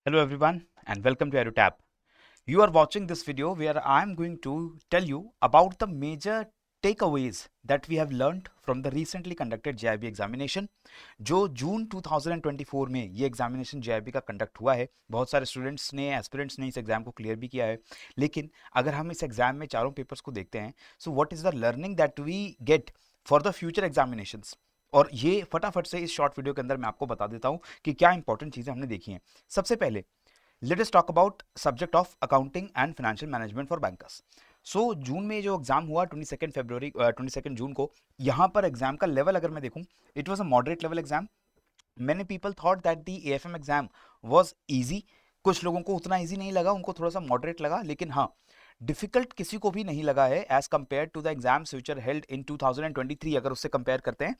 Hello everyone and welcome to EduTap. You are watching this video where I am going to tell you about the major takeaways that we have learned from the recently conducted JIB examination जो जून 2024 में ये examination JIB का conduct हुआ है। बहुत सारे students ने aspirants ने इस एग्जाम को क्लियर भी किया है, लेकिन अगर हम इस एग्जाम में चारों पेपर्स को देखते हैं, so what is the learning that we get for the future examinations, और ये फटाफट से इस शॉर्ट वीडियो के अंदर मैं आपको बता देता हूँ कि क्या इंपॉर्टेंट चीज़ें हमने देखी हैं। सबसे पहले let us talk about subject of accounting and financial management for bankers. So June में जो एग्जाम हुआ 22 जून को, यहाँ पर एग्जाम का लेवल अगर मैं देखूँ, it was a moderate level exam. Many people thought that the AFM exam was easy. कुछ लोगों को उतना इजी नहीं लगा, उनको थोड़ा सा मॉडरेट लगा, लेकिन हाँ, डिफिकल्ट किसी को भी नहीं लगा है as compare to the exams which are held in 2023। अगर उससे कंपेयर करते हैं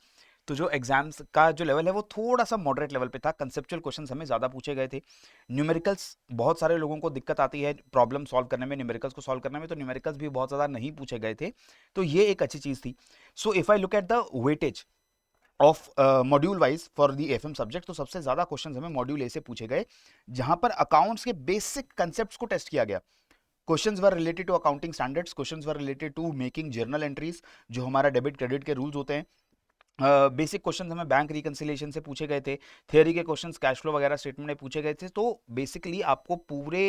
तो जो एग्जाम्स का जो लेवल है वो थोड़ा सा मॉडरेट लेवल पे था। कंसेप्चुअल क्वेश्चंस हमें ज़्यादा पूछे गए थे। न्यूमेरिकल्स, बहुत सारे लोगों को दिक्कत आती है प्रॉब्लम सॉल्व करने में, न्यूमेरिकल्स को सॉल्व करने में, तो न्यूमेरिकल्स भी बहुत ज़्यादा नहीं पूछे गए थे, तो ये एक अच्छी चीज़ थी। So if I look at the weightage of module wise for the FM subject, तो सबसे ज़्यादा क्वेश्चंस हमें मॉड्यूल ए से पूछे गए, जहां पर अकाउंट्स के बेसिक कंसेप्ट को टेस्ट किया गया। Questions were related to accounting standards, questions were related to making journal entries, जो हमारा डेबिट क्रेडिट के रूल्स होते हैं। बेसिक क्वेश्चंस हमें बैंक रिकंसिलिएशन से पूछे गए थे। थियोरी के क्वेश्चंस कैश फ्लो वगैरह स्टेटमेंट में पूछे गए थे। तो बेसिकली आपको पूरे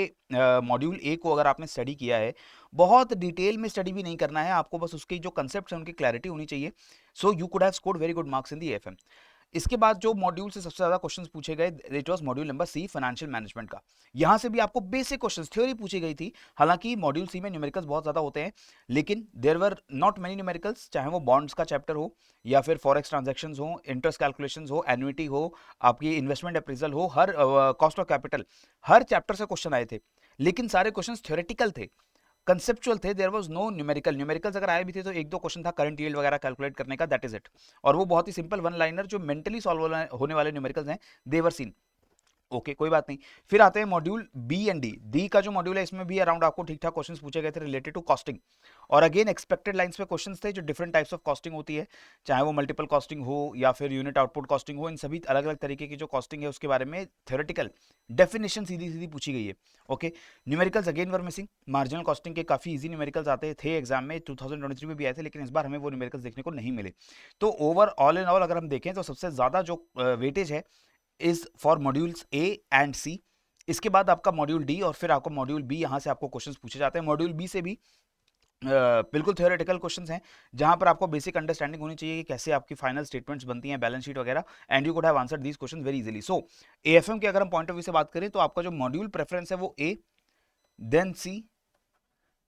मॉड्यूल ए को अगर आपने स्टडी किया है, बहुत डिटेल में स्टडी भी नहीं करना है आपको, बस उसके जो कंसेप्ट है उनकी क्लैरिटी होनी चाहिए। So you could have scored very good marks in the FM. इसके बाद जो मॉड्यूल से सबसे ज्यादा क्वेश्चंस पूछे गए, it was module number C, financial management का। यहां से भी आपको बेसिक क्वेश्चंस, थ्योरी पूछी गई थी। हालांकि मॉड्यूल सी में न्यूमेरिकल्स बहुत ज्यादा होते हैं, लेकिन there were not many numericals, चाहे वो बॉन्ड्स का चैप्टर हो, या फिर फॉरेक्स ट्रांजैक्शंस हो, इंटरेस्ट कैलकुलेशंस हो, एन्युटी हो, आपकी इन्वेस्टमेंट अप्रेजल हो, हर कॉस्ट ऑफ कैपिटल, हर चैप्टर से क्वेश्चन आए थे। लेकिन सारे क्वेश्चन थ्योरेटिकल थे, कंसेप्चुअल थे। There was no numerical. Numericals अगर आए भी थे तो एक दो क्वेश्चन था करंट यील्ड वगैरह कैलकुलेट करने का, दैट इज इट। और वो बहुत ही सिंपल वन लाइनर जो मेंटली सॉल्व होने वाले न्यूमेरिकल्स हैं, देवर सीन। ओके, कोई बात नहीं। फिर आते हैं module B and D. D का जो मॉड्यूल है, इसमें भी अराउंड आपको ठीक ठाक क्वेश्चंस पूछे गए थे रिलेटेड टू कॉस्टिंग, और अगेन एक्सपेक्टेड लाइंस पे क्वेश्चंस थे, जो डिफरेंट टाइप्स ऑफ कॉस्टिंग होती है, चाहे वो मल्टीपल कॉस्टिंग हो या फिर यूनिट आउटपुट कॉस्टिंग हो, इन सभी अलग अलग तरीके की जो कॉस्टिंग है उसके बारे में थ्योरेटिकल डेफिनेशन सीधी सीधी पूछी गई है। Okay, numericals again were missing. Marginal costing के काफी इजी न्यूमेरिकल्स आते थे एग्जाम में, 2023 में भी आए थे, लेकिन इस बार हमें वो न्यूमेरिकल्स देखने को नहीं मिले। तो ओवर ऑल इन ऑल अगर हम देखें तो सबसे ज्यादा जो वेटेज है is for modules A and C. इसके बाद आपका मॉड्यूल डी, और फिर आपको मॉड्यूल बी, यहाँ से आपको क्वेश्चंस पूछे जाते हैं। मॉड्यूल बी से भी बिल्कुल थ्योरेटिकल क्वेश्चंस हैं, जहां पर आपको बेसिक अंडरस्टैंडिंग होनी चाहिए कि कैसे आपकी फाइनल स्टेटमेंट्स बनती हैं, बैलेंस शीट वगैरह, and you could have answered these questions very easily. So AFM के अगर हम पॉइंट ऑफ व्यू से बात करें, तो आपका जो मॉड्यूल प्रेफरेंस है वो A, then C,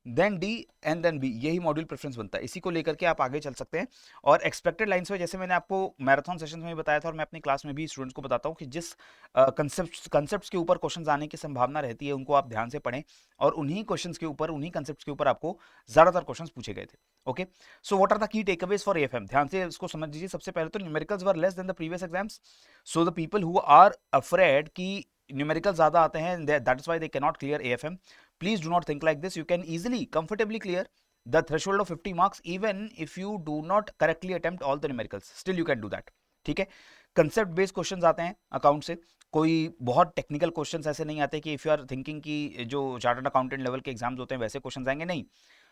then D and then B, यही मॉड्यूल प्रेफरेंस बनता है। इसी को लेकर के आप आगे चल सकते हैं। और एक्सपेक्टेड लाइंस में, जैसे मैंने आपको मैराथन सेशन में बताया था, और मैं अपनी क्लास में भी स्टूडेंट्स को बताता हूँ कि जिस कंसेप्ट के ऊपर क्वेश्चंस आने की संभावना रहती है, उनको आप ध्यान से पढ़ें, और उन्हीं क्वेश्चंस के ऊपर, उन्हीं कंसेप्ट के ऊपर आपको ज्यादातर क्वेश्चंस पूछे गए थे। Okay, so what are the key takeaways for AFM, ध्यान से इसको समझ लीजिए। सबसे पहले तो numericals were less than the previous exams. So the people who are afraid कि न्यूमेरिकल ज्यादा आते हैं, that is why they can not clear AFM, please do not think like this. You can easily comfortably clear the threshold of 50 marks even if you do not correctly attempt all the numericals, still you can do that. ठीक है, concept based questions आते हैं account से, कोई बहुत technical questions ऐसे नहीं आते कि इफ यू आर थिंकिंग कि जो चार्टर्ड अकाउंटेंट लेवल के एग्जाम्स होते हैं वैसे क्वेश्चंस आएंगे, नहीं।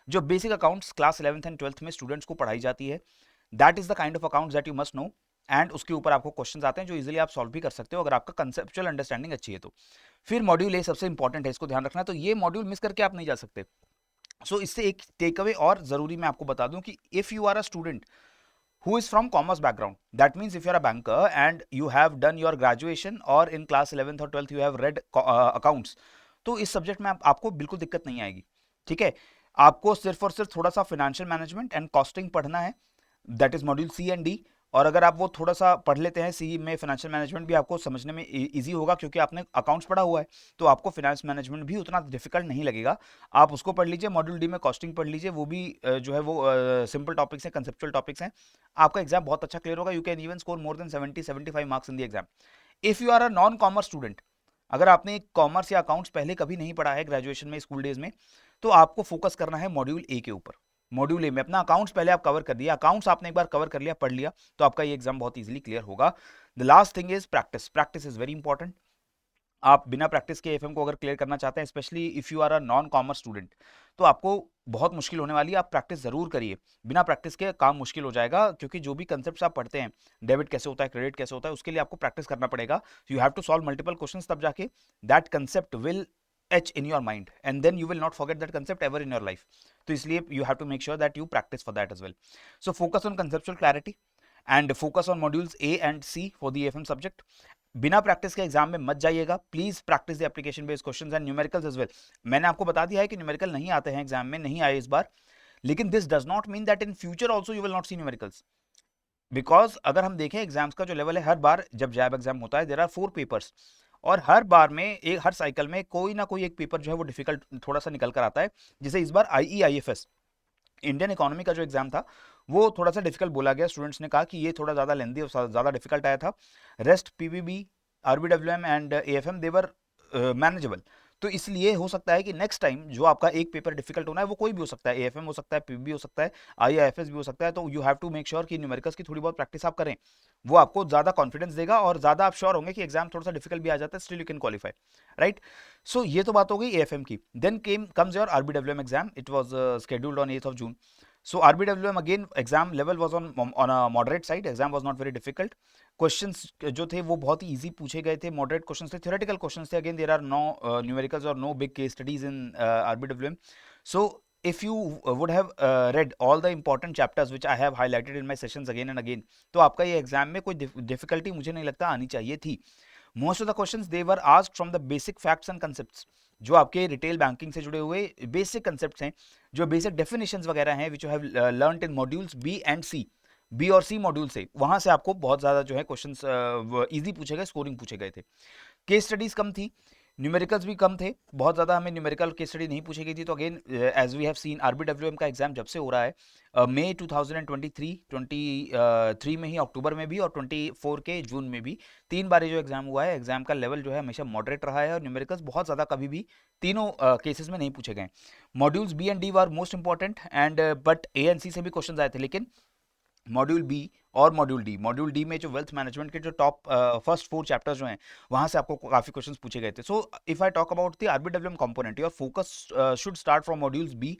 जो basic accounts class 11th and 12th में स्टूडेंट्स को पढ़ाई जाती है, that is the kind of accounts that you must know, and उसके ऊपर आपको क्वेश्चंस आते हैं जो इजीली आप सॉल्व भी कर सकते हो अगर आपका कंसेप्चुअल अंडरस्टैंडिंग अच्छी है तो। फिर मॉड्यूल ए सबसे इंपॉर्टेंट है, इसको ध्यान रखना, तो ये मॉड्यूल मिस करके आप नहीं जा सकते। सो इससे एक टेक अवे और जरूरी मैं आपको बता दूं कि if you are a student who is from commerce background, that means if you are a banker and you have done your graduation or in class 11th or 12th you have read accounts, तो इस subject में आपको बिल्कुल दिक्कत नहीं आएगी। ठीक है, आपको सिर्फ और सिर्फ थोड़ा सा फाइनेंशियल मैनेजमेंट एंड कॉस्टिंग पढ़ना है, that is module C and D. और अगर आप वो थोड़ा सा पढ़ लेते हैं, सी में फाइनेंशियल मैनेजमेंट भी आपको समझने में इजी होगा, क्योंकि आपने अकाउंट्स पढ़ा हुआ है, तो आपको फाइनेंस मैनेजमेंट भी उतना डिफिकल्ट नहीं लगेगा। आप उसको पढ़ लीजिए, मॉड्यूल डी में कॉस्टिंग पढ़ लीजिए, वो भी जो है वो सिंपल टॉपिक्स हैं, कंसेप्चुअल टॉपिक्स हैं। आपका एग्जाम बहुत अच्छा क्लियर होगा, you can even score more than 70-75 marks in the exam. If you are a non commerce student, अगर आपने कॉमर्स या अकाउंट्स पहले कभी नहीं पढ़ा है ग्रेजुएशन में, स्कूल डेज में, तो आपको फोकस करना है मॉड्यूल ए के ऊपर। मॉड्यूल ए में अपना अकाउंट्स पहले आप कवर कर दिया, अकाउंट्स आपने एक बार कवर कर लिया, पढ़ लिया, तो आपका ये एग्जाम बहुत इजीली क्लियर होगा। The last thing is practice. Practice is very important. आप बिना प्रैक्टिस के एएफएम को अगर क्लियर करना चाहते हैं, specially if you are a non commerce student, तो आपको बहुत मुश्किल होने वाली है। आप प्रैक्टिस ज़रूर करिए, बिना प्रैक्टिस के काम मुश्किल हो जाएगा, क्योंकि जो भी कंसेप्ट्स आप पढ़ते हैं, डेबिट कैसे होता है, क्रेडिट कैसे होता है, उसके लिए आपको प्रैक्टिस करना पड़ेगा। You have to solve multiple questions, तब जाके that concept will etch in your mind and then you will not forget that concept ever in your life. तो इसलिए you have to make sure that you practice for that as well. So focus on conceptual clarity and focus on modules A and C for the AFM subject. बिना practice के exam में मत जाइएगा, please practice the application based questions and numericals as well. मैंने आपको बता दिया है कि न्यूमेरिकल नहीं आते हैं एग्जाम में, नहीं आए इस बार, लेकिन this does not mean that in future also you will not see numericals. Because अगर हम देखें एग्जाम्स का जो लेवल है, हर बार जब जैब एग्जाम होता है देयर आर 4 पेपर्स, और हर बार में हर साइकिल में कोई ना कोई एक पेपर जो है वो डिफिकल्ट थोड़ा सा निकल कर आता है। जैसे इस बार IEIFS इंडियन इकोनॉमी का जो एग्जाम था वो थोड़ा सा डिफिकल्ट बोला गया, स्टूडेंट्स ने कहा कि ये थोड़ा ज़्यादा लेंदी और ज़्यादा डिफिकल्ट आया था। Rest PBB, RBWM and AFM they were manageable. तो इसलिए हो सकता है कि नेक्स्ट टाइम जो आपका एक पेपर डिफिकल्ट होना है वो कोई भी हो सकता है, AFM हो सकता है, PBB हो सकता है, IIFS भी हो सकता है। तो you have to make sure कि न्यूमेरिकल्स की थोड़ी बहुत प्रैक्टिस आप करें, वो आपको ज़्यादा कॉन्फिडेंस देगा और ज़्यादा आप श्योर होंगे कि एग्जाम थोड़ा सा डिफिकल्ट भी आ जाता है, still you can qualify, right. So ये तो बात हो गई AFM की। Then comes your RBWM exam, it was scheduled on 8th of June. So RBWM again exam level was on a moderate side. Exam was not very difficult. Questions जो थे वो बहुत ही easy पूछे गए थे, moderate questions थे, theoretical questions थे. Again there are no numericals or no big case studies in RBWM. So if you would have read all the important chapters which I have highlighted in my sessions again and again, तो आपका ये exam में कोई difficulty मुझे नहीं लगता आनी चाहिए थी। Most of the questions they were asked from the basic facts and concepts, जो आपके रिटेल बैंकिंग से जुड़े हुए बेसिक कंसेप्ट्स हैं, जो बेसिक डेफिनेशंस वगैरह हैं which you have learned in modules B and C, B और सी मॉड्यूल से, वहां से आपको बहुत ज़्यादा जो है क्वेश्चंस इजी पूछे गए, स्कोरिंग पूछे गए थे। केस स्टडीज कम थी, न्यूमेरिकल्स भी कम थे, बहुत ज़्यादा हमें न्यूमेरिकल केस स्टडी नहीं पूछी गई थी। तो again as we have seen RBWM का एग्जाम जब से हो रहा है मई 2023 में ही, अक्टूबर में भी और 24 के जून में भी, 3 बार जो एग्जाम हुआ है, एग्जाम का लेवल जो है हमेशा मॉडरेट रहा है और न्यूमेरिकल्स बहुत ज़्यादा कभी भी तीनों केसेस में नहीं पूछे गए। Modules B and D were most important and but A and C से भी क्वेश्चन आए थे, लेकिन मॉड्यूल बी और मॉड्यूल डी में जो वेल्थ मैनेजमेंट के जो टॉप फर्स्ट 4 चैप्टर्स जो हैं वहां से आपको काफी क्वेश्चंस पूछे गए थे। So if I talk about the RBWM component, your focus should start from modules B,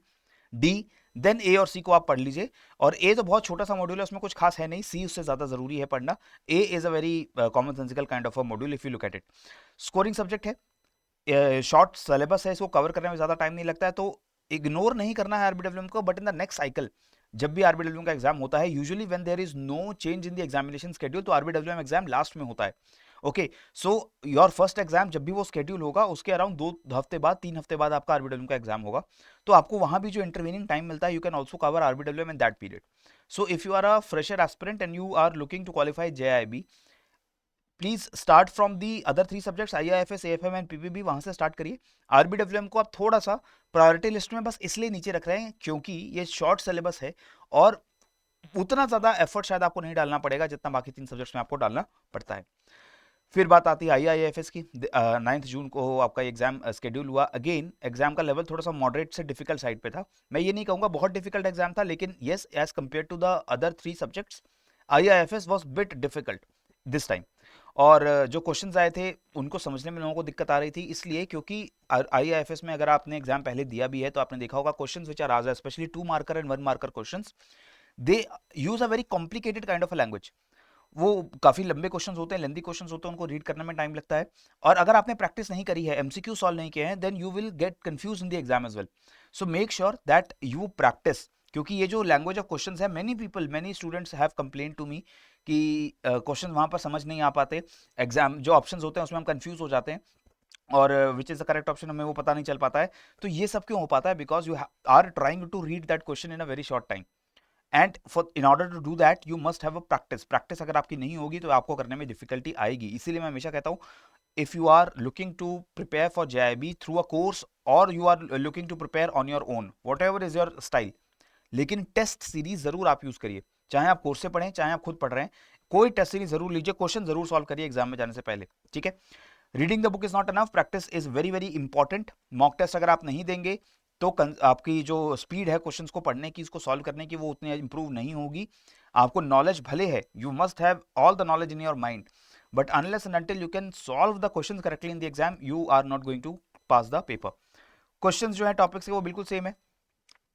D, then A और सी को आप पढ़ लीजिए। और ए तो बहुत छोटा सा मॉड्यूल है, उसमें कुछ खास है नहीं, सी उससे ज्यादा जरूरी है पढ़ना। A is a very common sensical kind of a module if you look at it. Scoring subject है, शॉर्ट सिलेबस है, इसको कवर करने में ज़्यादा टाइम नहीं लगता है, तो इग्नोर नहीं करना है RBWM को। But in the next cycle जब भी RBWM का एग्जाम होता है, usually when there is no change in the examination schedule, तो RBWM एग्जाम लास्ट में होता है। Okay, so your first exam जब भी वो शेड्यूल होगा उसके अराउंड 2 हफ्ते बाद, 3 हफ्ते बाद आपका RBWM का एग्जाम होगा। तो आपको वहां भी जो इंटरवीनिंग टाइम मिलता है, you can also cover RBWM in that period. So if you are a fresher aspirant and you are looking to qualify JIB, please start from the other 3 subjects IIFS, AFM and PBB, वहां से start करिए। RBWM को आप थोड़ा सा priority list में बस इसलिए नीचे रख रहे हैं क्योंकि ये शॉर्ट सिलेबस है और उतना ज्यादा एफर्ट शायद आपको नहीं डालना पड़ेगा जितना बाकी 3 सब्जेक्ट्स में आपको डालना पड़ता है। फिर बात आती है IIFS की। 9 जून को आपका एग्जाम शेड्यूल हुआ। अगेन एग्जाम का लेवल थोड़ा सा मॉडरेट से डिफिकल्ट साइड पे था। मैं ये नहीं कहूंगा बहुत डिफिकल्ट एग्जाम था, लेकिन yes, as compare to the other 3 subjects IIFS was bit difficult this time. और जो क्वेश्चंस आए थे उनको समझने में लोगों को दिक्कत आ रही थी, इसलिए क्योंकि IIFS में अगर आपने एग्जाम पहले दिया भी है तो आपने देखा होगा questions which are asked, specially 2 marker and 1 marker questions, they use a very complicated kind of a language. वो काफी लंबे क्वेश्चंस होते हैं, लेंदी क्वेश्चंस होते हैं, उनको रीड करने में टाइम लगता है। और अगर आपने प्रैक्टिस नहीं करी है, MCQ सॉल्व नहीं किए हैं, then you will get confuse in the exam as well. So make sure that you practice, क्योंकि ये जो लैंग्वेज ऑफ क्वेश्चंस है, many students have complain to me कि क्वेश्चन वहां पर समझ नहीं आ पाते, एग्जाम जो ऑप्शंस होते हैं उसमें हम कंफ्यूज हो जाते हैं और which is the correct option हमें वो पता नहीं चल पाता है। तो ये सब क्यों हो पाता है? Because you are trying to read that question in a very short time, and for in order to do that you must have a practice अगर आपकी नहीं होगी तो आपको करने में डिफिकल्टी आएगी। इसीलिए मैं हमेशा कहता हूँ, if you are looking to prepare for JIB through a course or you are looking to prepare on your own, whatever is your style, लेकिन टेस्ट सीरीज जरूर आप यूज करिए। चाहे आप कोर्स से पढ़ें, चाहे आप खुद पढ़ रहे हैं, कोई टेस्ट सीरीज जरूर लीजिए, क्वेश्चन जरूर सॉल्व करिए एग्जाम में जाने से पहले, ठीक है। Reading the book is not enough, practice is very very important. Mock test अगर आप नहीं देंगे तो आपकी जो स्पीड है क्वेश्चंस को पढ़ने की, इसको सॉल्व करने की, वो उतनी इंप्रूव नहीं होगी। आपको नॉलेज भले है, you must have all the knowledge in your mind, but unless and until you can solve the questions correctly in the exam, you are not going to pass the paper. Questions जो है topic से वो बिल्कुल same है,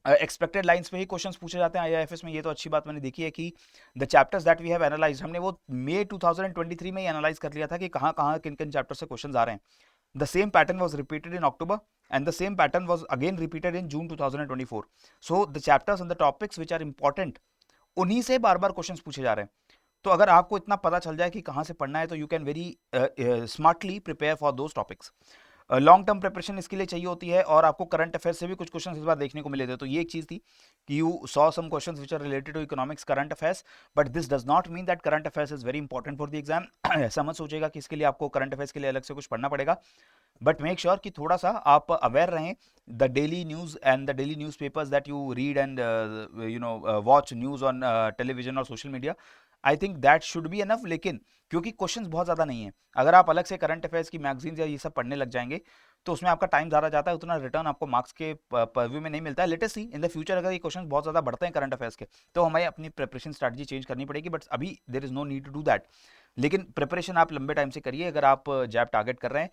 expected lines पे ही questions पूछे जाते हैं आईआईएफएस में। ये तो अच्छी बात मैंने देखी है कि the chapters that we have analysed, हमने वो मई 2023 में ही एनालाइज कर लिया था कि कहाँ कहाँ किन किन चैप्टर से क्वेश्चंस आ रहे हैं। The same pattern was repeated in October and the same pattern was again repeated in June 2024. So the chapters and the topics which are important, उन्हीं से बार बार क्वेश्चंस पूछे जा रहे हैं। तो अगर आपको इतना पता चल जाए कि कहाँ से पढ़ना है तो you can very smartly prepare for those topics. Long term preparation इसके लिए चाहिए होती है, और आपको करंट अफेयर्स से भी कुछ क्वेश्चन इस बार देखने को मिले थे। तो ये एक चीज़ थी कि you saw some questions which are related to economics, current affairs, but this does not mean that current affairs is very important for the exam. ऐसा मत सोचेगा कि इसके लिए आपको करंट अफेयर्स के लिए अलग से कुछ पढ़ना पड़ेगा, बट मेक श्योर कि थोड़ा सा आप अवेयर रहें the daily news and the daily news papers that you read and you know watch news on television और social media. I think that should be enough. लेकिन क्योंकि क्वेश्चंस बहुत ज़्यादा नहीं है, अगर आप अलग से करंट अफेयर्स की मैगजीन्स या ये सब पढ़ने लग जाएंगे तो उसमें आपका टाइम ज़्यादा जाता है, उतना रिटर्न आपको मार्क्स के परव्यू में नहीं मिलता है। Let us see in the future अगर ये क्वेश्चन बहुत ज़्यादा बढ़ते हैं करंट अफेयर्स के तो हमें अपनी प्रिपरेशन स्ट्रैटेजी चेंज करनी पड़ेगी, बट अभी there is no need to do that. लेकिन प्रिपरेशन आप लंबे टाइम से करिए। अगर आप जैब टारगेट कर रहे हैं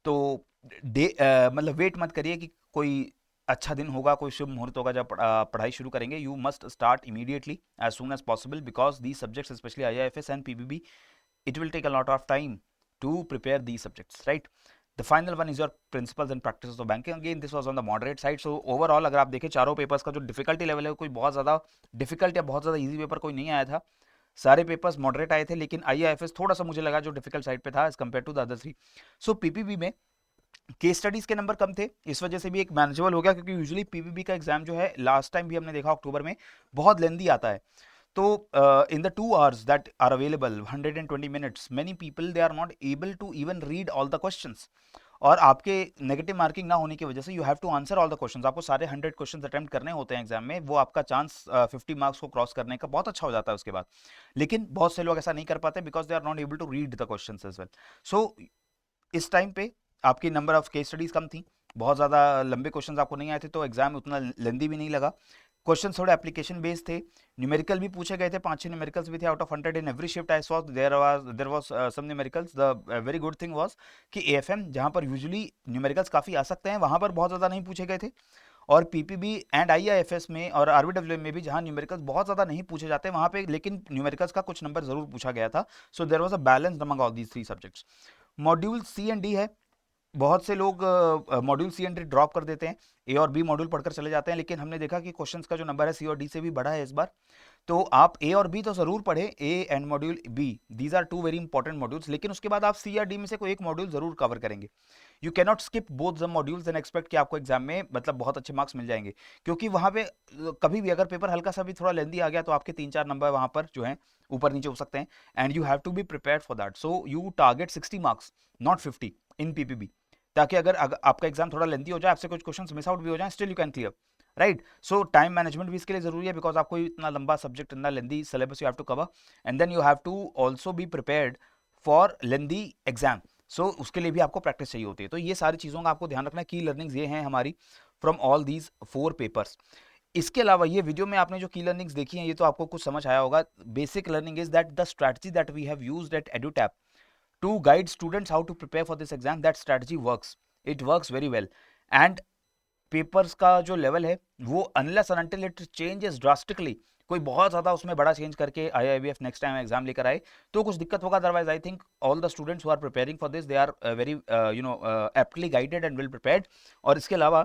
तो मतलब वेट मत करिए कि कोई अच्छा दिन होगा, कोई शुभ मुहूर्त होगा जब पढ़ाई शुरू करेंगे। You must start immediately as soon as possible, because the subjects specially IIFS and PPB, it will take a lot of time to prepare these subjects, right? The final one is your principles and practices of banking. Again, this was on the moderate side. So overall अगर आप देखें चारों papers का जो difficulty level है, कोई बहुत ज़्यादा डिफिकल्ट या बहुत ज़्यादा इजी पेपर कोई नहीं आया था। सारे पेपर्स मॉडरेट आए थे, लेकिन आईआईएफएस थोड़ा सा मुझे लगा जो डिफिकल्ट साइड पे था as compare to the other three. So PPB में केस स्टडीज के नंबर कम थे, इस वजह से भी एक मैनेजेबल हो गया, क्योंकि यूजुअली पीपीबी का एग्जाम जो है लास्ट टाइम भी हमने देखा अक्टूबर में बहुत लेंदी आता है। तो in the 2 hours that are available, 120 minutes, many people they are not able to even read all the questions, और आपके नेगेटिव मार्किंग ना होने की वजह से you have to answer all the questions. आपको सारे 100 क्वेश्चंस अटेम्प्ट करने होते हैं एग्जाम में, वो आपका चांस 50 मार्क्स को क्रॉस करने का बहुत अच्छा हो जाता है उसके बाद। लेकिन बहुत से लोग ऐसा नहीं कर पाते because they are not able to read the questions as well. So इस टाइम पे आपकी नंबर ऑफ केस स्टडीज कम थी, बहुत ज़्यादा लंबे क्वेश्चंस आपको नहीं आए थे, तो एग्जाम उतना लेंदी भी नहीं लगा। क्वेश्चन थोड़े एप्लीकेशन बेस्ड थे, न्यूमेरिकल भी पूछे गए थे, 5-6 न्यूमेरिकल्स भी थे out of 100 in every shift I saw there was some numericals. The very good thing was कि एएफएम जहां पर यूजुअली न्यूमेरिकल्स काफ़ी आ सकते हैं वहां पर बहुत ज़्यादा नहीं पूछे गए थे, और पीपीबी एंड आईआईएफएस में और आरबीडब्ल्यू में भी जहां न्यूमेरिकल्स बहुत ज़्यादा नहीं पूछे जाते वहां पे लेकिन न्यूमेरिकल्स का कुछ नंबर ज़रूर पूछा गया था। So there was a balance among all these 3 subjects. Module C and D है, बहुत से लोग module C and D drop कर देते हैं, ए और बी मॉड्यूल पढ़कर चले जाते हैं, लेकिन हमने देखा कि क्वेश्चंस का जो नंबर है सी और डी से भी बढ़ा है इस बार। तो आप ए और बी तो ज़रूर पढ़े, A and module B, these are 2 very important modules, लेकिन उसके बाद आप सी या डी में से कोई एक मॉड्यूल ज़रूर कवर करेंगे। You can not skip both the modules and expect कि आपको एग्जाम में मतलब बहुत अच्छे मार्क्स मिल जाएंगे, क्योंकि वहाँ पे कभी भी अगर पेपर हल्का सा भी थोड़ा लेंदी आ गया तो आपके 3-4 नंबर वहाँ पर जो है ऊपर नीचे हो सकते हैं, and you have to be prepared for that. So you target 60 marks not 50 in PPB, ताकि अगर आपका एग्जाम थोड़ा लेंथी हो जाए, आपसे कुछ क्वेश्चंस मिस आउट भी हो जाए, still you can clear, right? So time management भी इसके लिए जरूरी है, बिकॉज आपको इतना लंबा सब्जेक्ट, इतना lengthy syllabus you have to cover, and then you have to also be prepared for lengthy exam. So उसके लिए भी आपको प्रैक्टिस चाहिए होती है। तो ये सारी चीज़ों का आपको ध्यान रखना। की लर्निंग्स ये हैं हमारी फ्रॉम ऑल दीज 4 पेपर्स। इसके अलावा ये वीडियो में आपने जो की लर्निंग्स देखी हैं ये तो आपको कुछ समझ आया होगा। Basic learning is that the strategy that we have used at EduTap to guide students how to prepare for this exam, that strategy works, it works very well, and papers का जो लेवल है वो unless and until it changes drastically, कोई बहुत ज़्यादा उसमें बड़ा change करके आईआईबीएफ नेक्स्ट टाइम एग्जाम लेकर आए तो कुछ दिक्कत होगा। Otherwise I think all the students who are preparing for this they are very aptly guided and well prepared. और इसके अलावा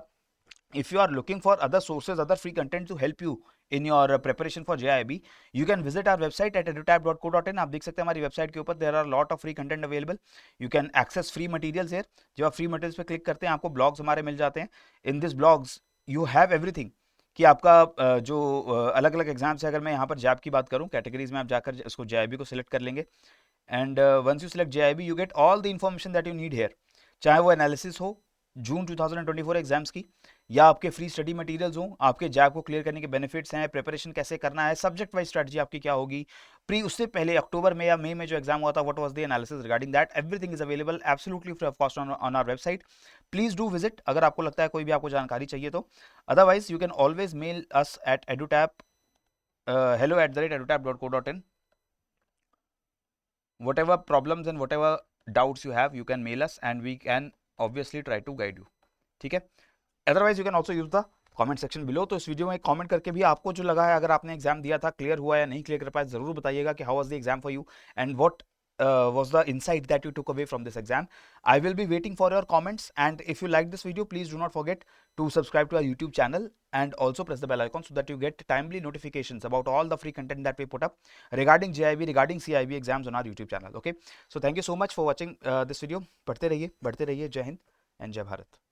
if you are looking for other sources, other free content to help you in your preparation for JIB, you can visit our website at edutap.co.in। आप देख सकते हैं हमारी website के ऊपर there are lot of free content available, you can access free materials here। जब आप free materials पे क्लिक करते हैं आपको ब्लॉग्स हमारे मिल जाते हैं। in this blogs you have everything कि आपका जो अलग अलग एग्जाम्स है, अगर मैं यहाँ पर जैब की बात करूँ, कैटेगरीज में आप जाकर इसको JIB को सिलेक्ट कर लेंगे, and once you select JIB you get all the information that you need here, चाहे वो एनालिसिस हो जून 2024 एग्जाम्स की, या आपके फ्री स्टडी मटेरियल्स हों, आपके जैब को क्लियर करने के बेनिफिट्स हैं, प्रिपरेशन कैसे करना है, सब्जेक्ट वाइज स्ट्रेटजी आपकी क्या होगी, प्री उससे पहले अक्टूबर में या मई में जो एग्जाम हुआ था what was the analysis regarding that, everything is available absolutely free of cost on our website. Please do visit अगर आपको लगता है कोई भी आपको जानकारी चाहिए तो। Otherwise you can always mail us at edutap hello@edutap.co.in। whatever problems and whatever doubts you have, you can mail us and we can obviously try to guide you. ठीक है? Otherwise you can also use the comment section below. तो इस video में comment करके भी आपको जो लगा है, अगर आपने एग्जाम दिया था, क्लियर हुआ या नहीं क्लियर कर पाया, जरूर बताइएगा कि how was the exam for you and what was the insight that you took away from this exam. I will be waiting for your comments, and if you like this video, please do not forget to subscribe to our YouTube channel and also press the bell icon so that you get timely notifications about all the free content that we put up regarding JIB, regarding CIB exams on our YouTube channel. Okay, so thank you so much for watching this video. पढ़ते रहिए, बढ़ते रहिए. जय Hind and जय भारत.